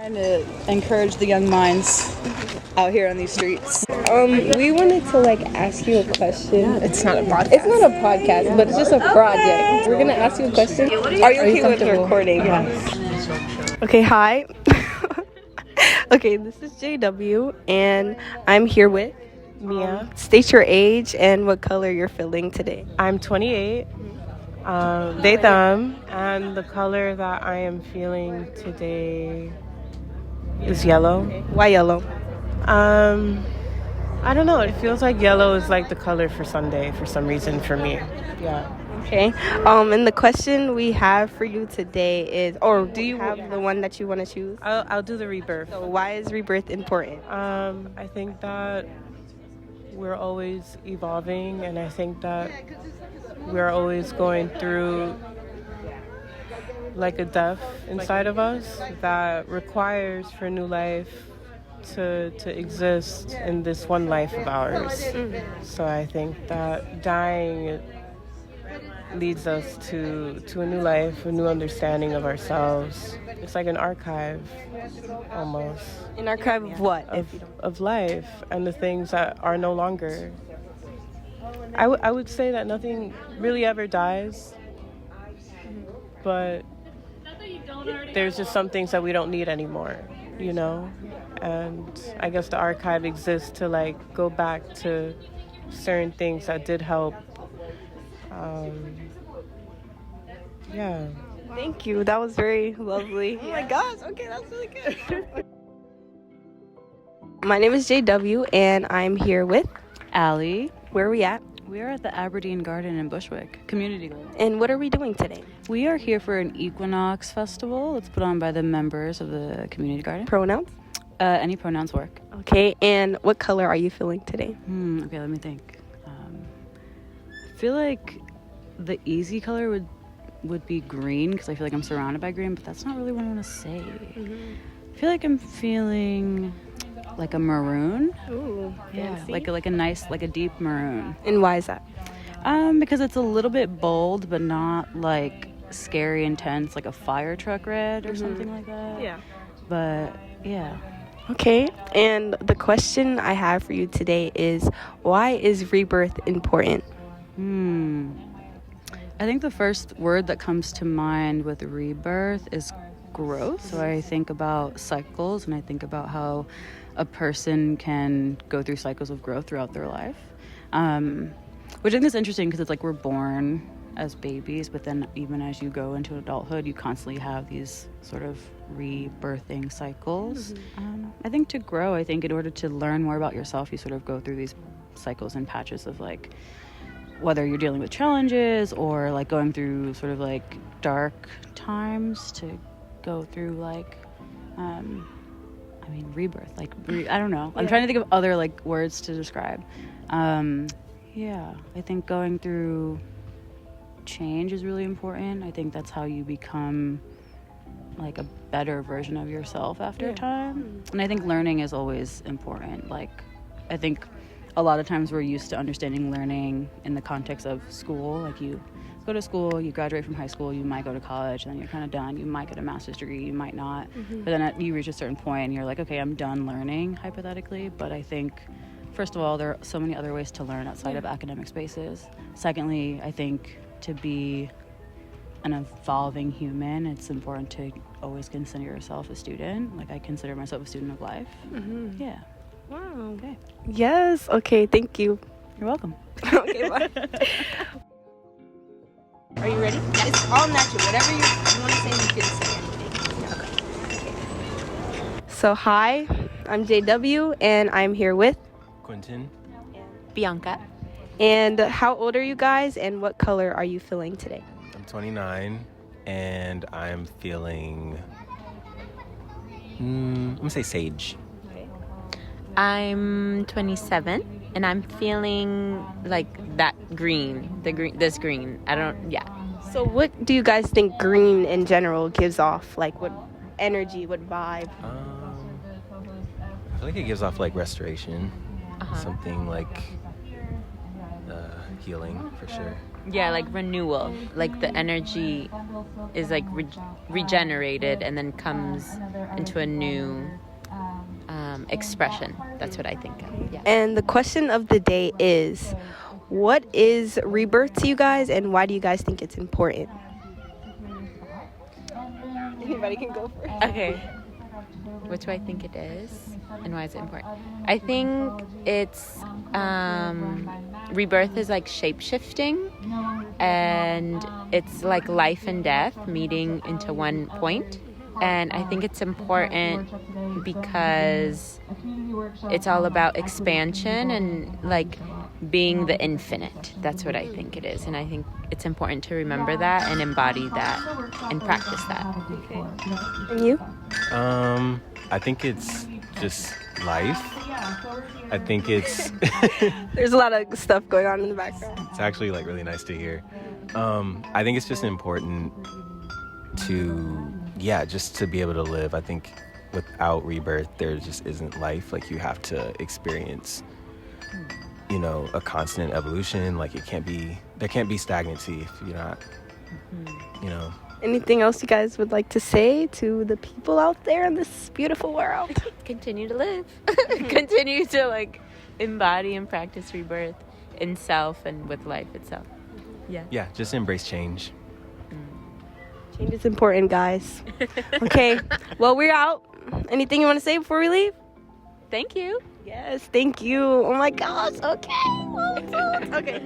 Trying to encourage the young minds out here on these streets. We wanted to ask you a question. It's not a podcast. It's not a podcast, but it's just a project. We're gonna ask you a question. Are you okay with recording? Yes. Okay, hi. Okay, this is JW, and I'm here with Mia. State your age and what color you're feeling today. I'm 28. They, them. And the color that I am feeling today is yellow. Why yellow? I don't know. It feels like yellow is like the color for Sunday for some reason for me. Yeah. Okay. And the question we have for you today is, or do you have the one that you want to choose? I'll do the rebirth. So why is rebirth important? I think that we're always evolving, and I think that we're always going through like a death inside of us that requires for new life to exist in this one life of ours. So I think that dying leads us to a new life, a new understanding of ourselves. It's like an archive, almost. An archive of what? Of life and the things that are no longer. I would say that nothing really ever dies, but there's just some things that we don't need anymore, you know? And I guess the archive exists to go back to certain things that did help. Yeah. Thank you. That was very lovely. Oh my gosh. Okay, that's really good. My name is JW, and I'm here with Allie, where are we at? we are at the Aberdeen Garden in Bushwick, Community Garden. And what are we doing today? We are here for an Equinox Festival. It's put on by the members of the Community Garden. Pronouns? Any pronouns work. Okay, and what color are you feeling today? Okay, let me think. I feel like the easy color would be green because I feel like I'm surrounded by green, but that's not really what I want to say. I feel like I'm feeling like a maroon. Ooh, Yeah, fancy. like a nice, like a deep maroon. And why is that? Because it's a little bit bold, but not like scary intense, like a fire truck red or something like that. Yeah. But yeah. Okay, and the question I have for you today is, why is rebirth important? I think the first word that comes to mind with rebirth is growth. So I think about cycles, and I think about how a person can go through cycles of growth throughout their life, which I think is interesting because it's like we're born as babies, but then even as you go into adulthood, you constantly have these sort of rebirthing cycles. I think to grow, I think in order to learn more about yourself, you sort of go through these cycles and patches of like whether you're dealing with challenges or like going through sort of like dark times to go through like rebirth, like I don't know. I'm trying to think of other like words to describe. I think going through change is really important. I think that's how you become like a better version of yourself after a time. And I think learning is always important. Like I think a lot of times we're used to understanding learning in the context of school. Like you go to school, you graduate from high school, you might go to college, and then you're kind of done. You might get a master's degree, you might not. But then you reach a certain point and you're like, okay, I'm done learning, hypothetically. But I think, first of all, there are so many other ways to learn outside of academic spaces. Secondly, I think to be an evolving human, it's important to always consider yourself a student. Like I consider myself a student of life. Yeah. Wow. Okay. Yes. Okay. Thank you. You're welcome. Okay. Bye. Are you ready? It's all natural. Whatever you want to say, you can say anything. Okay. So hi, I'm JW, and I'm here with Quentin. Bianca. And how old are you guys, and what color are you feeling today? I'm 29, and I'm feeling, I'm gonna say sage. I'm 27 and I'm feeling like that green, this green. So what do you guys think green in general gives off? Like what energy, what vibe? I feel like it gives off like restoration, something like healing for sure. Yeah, like renewal. Like the energy is like regenerated and then comes into a new expression. That's what I think of. Yeah. And the question of the day is, what is rebirth to you guys, and why do you guys think it's important? Anybody can go first. Okay. What do I think it is, and why is it important? I think it's rebirth is like shape-shifting, and it's like life and death meeting into one point. And I think it's important because it's all about expansion and like being the infinite. That's what I think it is. And I think it's important to remember that and embody that and practice that. And you? I think it's just life. I think it's There's a lot of stuff going on in the background. it's actually like really nice to hear. I think it's just important to just to be able to live. I think without rebirth there just isn't life. Like you have to experience a constant evolution. Like there can't be stagnancy if you're not Anything else you guys would like to say to the people out there in this beautiful world? Continue to live. Continue to like embody and practice rebirth in self and with life itself. Yeah. Just embrace change. Change is important, guys. Okay, well, we're out. Anything you want to say before we leave? Thank you. Yes, thank you. Oh my gosh, okay. Okay.